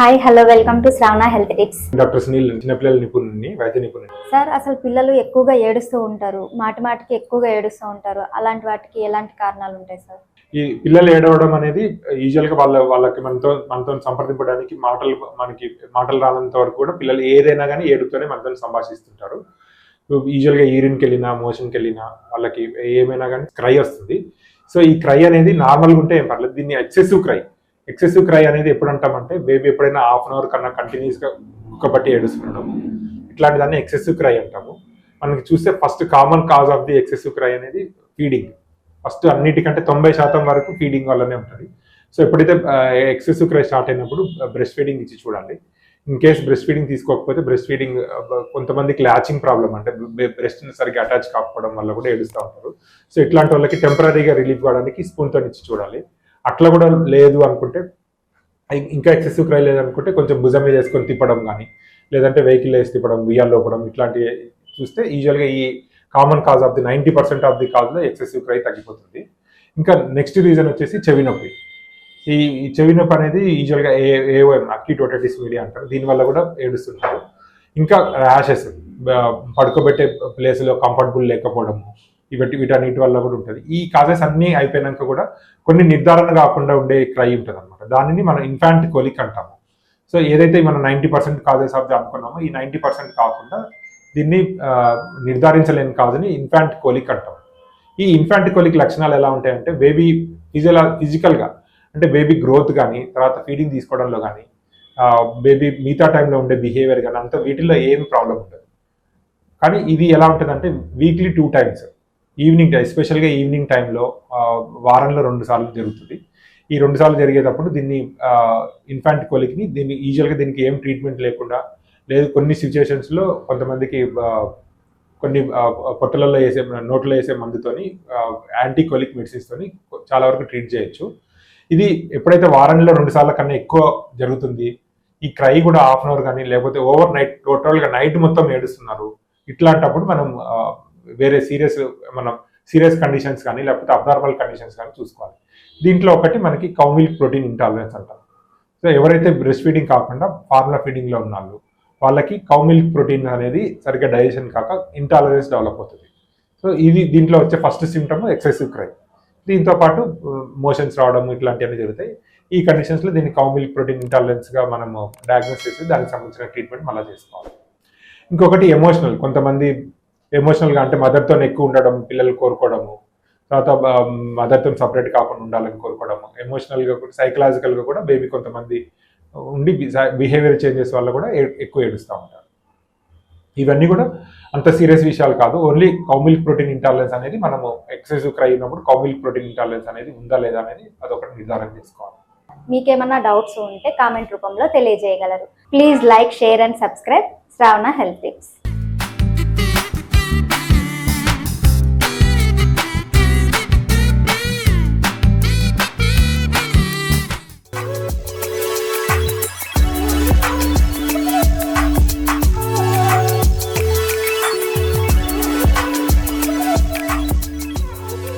Hi hello welcome to Shravana health tips. Doctor Sunil చిన్నపిల్లల నిపుణుని వైద్య నిపుణుని. Sir, అసలు పిల్లలు ఎక్కువగా ఏడుస్తూ ఉంటారు, మాటికి ఎక్కువగా ఏడుస్తూ ఉంటారు. అలాంటి వాటికి ఎలాంటి కారణాలు ఉంటాయి సార్? ఈ పిల్లలు ఏడవడం అనేది యూజువల్ గా వాళ్ళకి మనతో సంప్రదింపడానికి మాటలు రానంత వరకు కూడా పిల్లలు ఏదైనా కానీ ఏడుతూనే మనతో సంభాషిస్తుంటారు. యూజువల్ గా యూరిన్కి వెళ్ళినా మోషన్కి వెళ్ళినా వాళ్ళకి ఏమైనా కానీ క్రై వస్తుంది. సో ఈ క్రై అనేది నార్మల్గా ఉంటే ఏం పర్లేదు. దీన్ని ఎక్సెసివ్ క్రై అనేది ఎప్పుడు అంటామంటే బేబీ ఎప్పుడైనా హాఫ్ అన్ అవర్ కన్నా కంటిన్యూస్ గా కుక్కబట్టి ఏడుస్తుండడం, ఇట్లాంటి దాన్ని ఎక్సెసివ్ క్రై అంటాము. మనకి చూస్తే first common cause of the excessive cry అనేది ఫీడింగ్. ఫస్ట్ అన్నిటికంటే 90% వరకు ఫీడింగ్ వల్లనే ఉంటుంది. సో ఎప్పుడైతే ఎక్సెసివ్ క్రై స్టార్ట్ అయినప్పుడు బ్రెస్ట్ ఫీడింగ్ ఇచ్చి చూడాలి. ఇన్ కేస్ బ్రెస్ట్ ఫీడింగ్ తీసుకోకపోతే బ్రెస్ట్ ఫీడింగ్ కొంతమందికి ల్యాచింగ్ ప్రాబ్లం, అంటే బ్రెస్ట్ సరిగ్గా అటాచ్ కాకపోవడం వల్ల కూడా ఏడుస్తూ ఉంటారు. సో ఇట్లాంటి వాళ్ళకి టెంపరీగా రిలీఫ్ కావడానికి స్పూన్తో ఇచ్చి చూడాలి. అట్లా కూడా లేదు అనుకుంటే, ఇంకా ఎక్సెసివ్ క్రై లేదనుకుంటే కొంచెం భుజం మీద వేసుకొని తిప్పడం కానీ, లేదంటే వెహికల్ వేసి తిప్పడం, ఉయ్యాల్లో లోపడం, ఇట్లాంటివి చూస్తే యూజువల్గా ఈ common cause of the 90% of the కాజ్లో ఎక్సెసివ్ క్రై తగ్గిపోతుంది. ఇంకా నెక్స్ట్ రీజన్ వచ్చేసి చెవి నొప్పి. ఈ చెవి నొప్పి అనేది యూజువల్గా ఏఓఎం అక్యూట్ ఓటైటిస్ మీడియా అంటారు. దీనివల్ల కూడా ఏడుస్తుంటారు. ఇంకా ర్యాషెస్, పడుకోబెట్టే ప్లేస్లో కంఫర్టబుల్ లేకపోవడము, వీటన్నిటి వల్ల కూడా ఉంటుంది. ఈ కాజెస్ అన్నీ అయిపోయినాక కూడా కొన్ని నిర్ధారణ కాకుండా ఉండే క్రై ఉంటుంది అనమాట. దానిని మనం ఇన్ఫాంట్ కోలిక్ అంటాము. సో ఏదైతే మనం 90% కాజెస్ ఆఫ్ ది అనుకున్నామో, ఈ 90% కాకుండా దీన్ని నిర్ధారించలేని కాజుని ఇన్ఫాంట్ కోలిక్ అంటాం. ఈ ఇన్ఫాంట్ కోలిక్ లక్షణాలు ఎలా ఉంటాయంటే, బేబీ ఫిజికల్గా అంటే బేబీ గ్రోత్ కానీ, తర్వాత ఫీడింగ్ తీసుకోవడంలో కానీ, బేబీ మిగతా టైంలో ఉండే బిహేవియర్ కానీ, అంతా వీటిల్లో ఏం ప్రాబ్లం ఉండదు. కానీ ఇది ఎలా ఉంటుందంటే వీక్లీ 2 times ఈవినింగ్ టైం, ఎస్పెషల్గా ఈవినింగ్ టైంలో వారంలో 2 సార్లు జరుగుతుంది. ఈ 2 సార్లు జరిగేటప్పుడు దీన్ని ఇన్ఫాంట్ కోలిక్ని యూజువల్గా దీనికి ఏం ట్రీట్మెంట్ లేకుండా, లేదు కొన్ని సిచ్యువేషన్స్లో కొంతమందికి కొన్ని పొట్టలలో వేసే, నోట్లో వేసే మందుతోని, యాంటీకోలిక్ మెడిసిన్స్తోని చాలా వరకు ట్రీట్ చేయొచ్చు. ఇది ఎప్పుడైతే వారంలో 2 సార్ల కన్నా ఎక్కువ జరుగుతుంది, ఈ క్రై కూడా హాఫ్ అన్ అవర్ కానీ, లేకపోతే ఓవర్ నైట్ టోటల్గా నైట్ మొత్తం ఏడుస్తున్నారు, ఇట్లాంటప్పుడు మనం వేరే సీరియస్ కండిషన్స్ కానీ, లేకపోతే అబ్నార్మల్ కండిషన్స్ కానీ చూసుకోవాలి. దీంట్లో ఒకటి మనకి కౌ మిల్క్ ప్రోటీన్ ఇంటాలరెన్స్ అంటారు. సో ఎవరైతే బ్రెస్ట్ ఫీడింగ్ కాకుండా ఫార్ములా ఫీడింగ్లో ఉన్నారో వాళ్ళకి కౌ మిల్క్ ప్రోటీన్ అనేది సరిగ్గా డైజెషన్ కాక ఇంటాలరెన్స్ డెవలప్ అవుతుంది. సో దీంట్లో వచ్చే ఫస్ట్ సిమ్టమ్ ఎక్సెసివ్ క్రై. దీంతో పాటు మోషన్స్ రావడం ఇట్లాంటివన్నీ జరుగుతాయి. ఈ కండిషన్స్లో దీన్ని కౌ మిల్క్ ప్రోటీన్ ఇంటాలరెన్స్గా మనము డయాగ్నోస్ చేసి దానికి సంబంధించిన ట్రీట్మెంట్ మళ్ళీ చేసుకోవాలి. ఇంకొకటి ఎమోషనల్. కొంతమంది ఎమోషనల్గా అంటే మదర్తో ఎక్కువ ఉండడం పిల్లలు కోరుకోవడము, తర్వాత మదర్తో సపరేట్ కాకుండా ఉండాలని కోరుకోవడము, ఎమోషనల్గా కూడా సైకలాజికల్గా కూడా బేబీ కొంతమంది ఉండి బిహేవియర్ చేంజెస్ వల్ల కూడా ఎక్కువ ఏడుస్తూ ఉంటారు. ఇవన్నీ కూడా అంత సీరియస్ విషయాలు కాదు. Only cow milk protein intolerance అనేది మనము ఎక్సెసివ్ క్రై ఉన్నప్పుడు కౌ మిల్క్ ప్రోటీన్ ఇంటాలరెన్స్ అనేది ఉందా లేదా అనేది అదొకటి నిర్ధారణ చేసుకోవాలి. మీకేమన్నా డౌట్స్ ఉంటే కామెంట్ రూపంలో తెలియజేయగలరు. Please like, share and subscribe Shravana health tips.